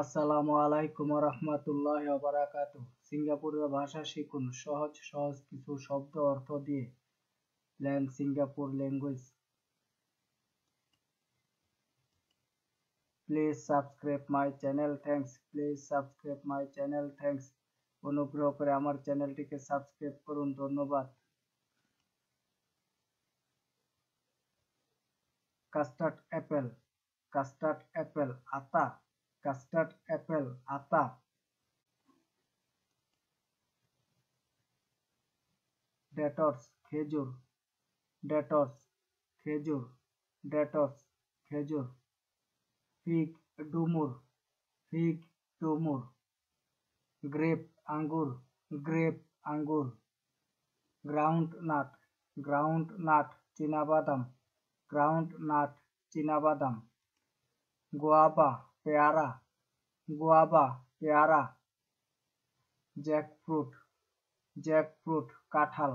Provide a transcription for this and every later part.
আসসালামু আলাইকুম রহমতুল্লাহি ওয়া বারাকাতুহু। সিঙ্গাপুরের ভাষা শিখুন সহজ সহজ কিছু শব্দ অর্থ দিয়ে। Learn Singapore language. Please subscribe my channel, thanks. Please subscribe my channel, thanks. অনুগ্রহ করে আমার চ্যানেলটিকে সাবস্ক্রাইব করুন, ধন্যবাদ। কাস্টার্ড অ্যাপেল, কাস্টার্ড অ্যাপেল, আতা, কাস্টার্ড অ্যাপেল, আতা। ডেটর্স, খেজুর, ডেটর্স, খেজুর, ডেটর্স, খেজুর। ফিগ, ডুমুর, ফিগ, ডুমুর। গ্রেপ, আঙ্গুর, গ্রেপ, আঙ্গুর। গ্রাউন্ড নাট, গ্রাউন্ড নাট, চীনাবাদাম, গ্রাউন্ড নাট, চীনাবাদাম। গোয়াবা, পেয়ারা, গোয়াবা, পেয়ারা। জ্যাকফ্রুট, জ্যাকফ্রুট, কাঁঠাল,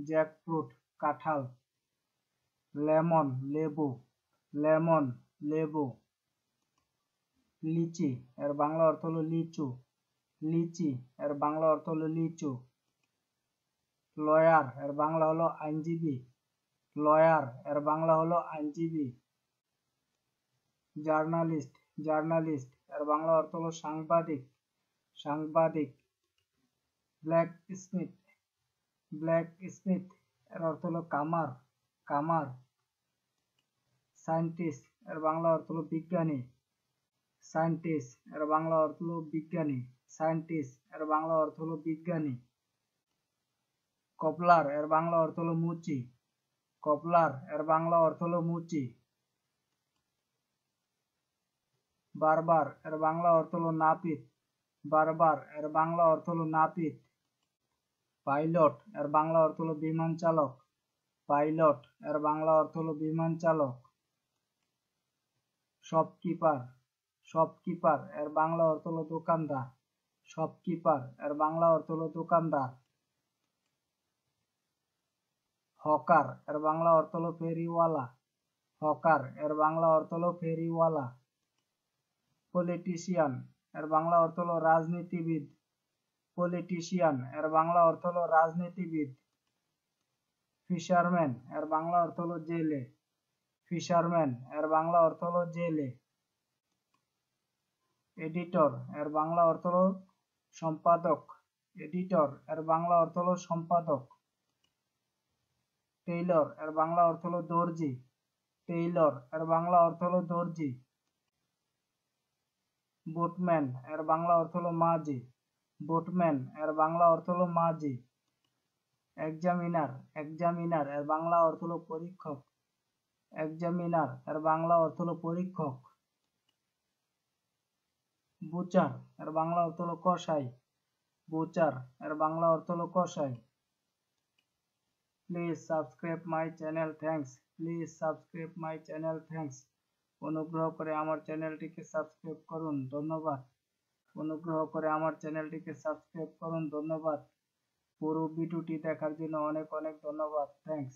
জ্যাকফ্রুট, কাঁঠাল। লেমন, লেবু, লেমন, লেবু। লিচি, এর বাংলা অর্থ হলো লিচু, লিচি, এর বাংলা অর্থ হলো লিচু। লয়ার, এর বাংলা হলো আইনজীবী, লয়ার, এর বাংলা হলো আইনজীবী। জার্নালিস্ট, জার্নালিস্ট, এর বাংলা অর্থ হলো সাংবাদিক, সাংবাদিক। ব্ল্যাক স্মিথ, ব্ল্যাক স্মিথ, এর অর্থ হলো কামার, কামার। সায়েন্টিস্ট, এর বাংলা অর্থ হলো বিজ্ঞানী, সায়েন্টিস্ট, এর বাংলা অর্থ হলো বিজ্ঞানী, সায়েন্টিস্ট, এর বাংলা অর্থ হলো বিজ্ঞানী। কপলার, এর বাংলা অর্থ হলো মুচি, কপলার, এর বাংলা অর্থ হলো মুচি। বারবার, এর বাংলা অর্থ হলো নাপিত, বারবার, এর বাংলা অর্থ হলো নাপিত। পাইলট, এর বাংলা অর্থ হলো বিমান চালক, পাইলট, এর বাংলা অর্থ হলো বিমান চালক। শপকিপার, শপকিপার, এর বাংলা অর্থ হলো দোকানদার, শপকিপার, এর বাংলা অর্থ হলো দোকানদার। হকার, এর বাংলা অর্থ হলো ফেরিওয়ালা, হকার, এর বাংলা অর্থ হলো ফেরিওয়ালা। পলিটিশিয়ান, এর বাংলা অর্থ হলো রাজনীতিবিদ, পলিটিশিয়ান, এর বাংলা অর্থ হলো রাজনীতিবিদ। ফিশারম্যান, এর বাংলা অর্থ হলো জেলে, ফিশারম্যান, এর বাংলা অর্থ হলো জেলে। এডিটর, এর বাংলা অর্থ হলো সম্পাদক, এডিটর, এর বাংলা অর্থ হলো সম্পাদক। টেইলর, এর বাংলা অর্থ হলো দর্জি, টেইলর, এর বাংলা অর্থ হলো দর্জি। বোটম্যান, এর বাংলা অর্থ হলো মাঝি, বোটম্যান, এর বাংলা অর্থ হলো মাঝি। এক্সামিনার, এক্সামিনার, এর বাংলা অর্থ হলো পরীক্ষক, এক্সামিনার, এর বাংলা অর্থ হলো পরীক্ষক। বুচার, এর বাংলা অর্থ হলো কসাই, বুচার, এর বাংলা অর্থ হলো কসাই। Please subscribe my channel, thanks. Please subscribe my channel, thanks. অনুগ্রহ করে আমার চ্যানেলটিকে সাবস্ক্রাইব করুন, ধন্যবাদ। অনুগ্রহ করে আমার চ্যানেলটিকে সাবস্ক্রাইব করুন, ধন্যবাদ। পুরো ভিডিওটি দেখার জন্য অনেক অনেক ধন্যবাদ, থ্যাঙ্কস।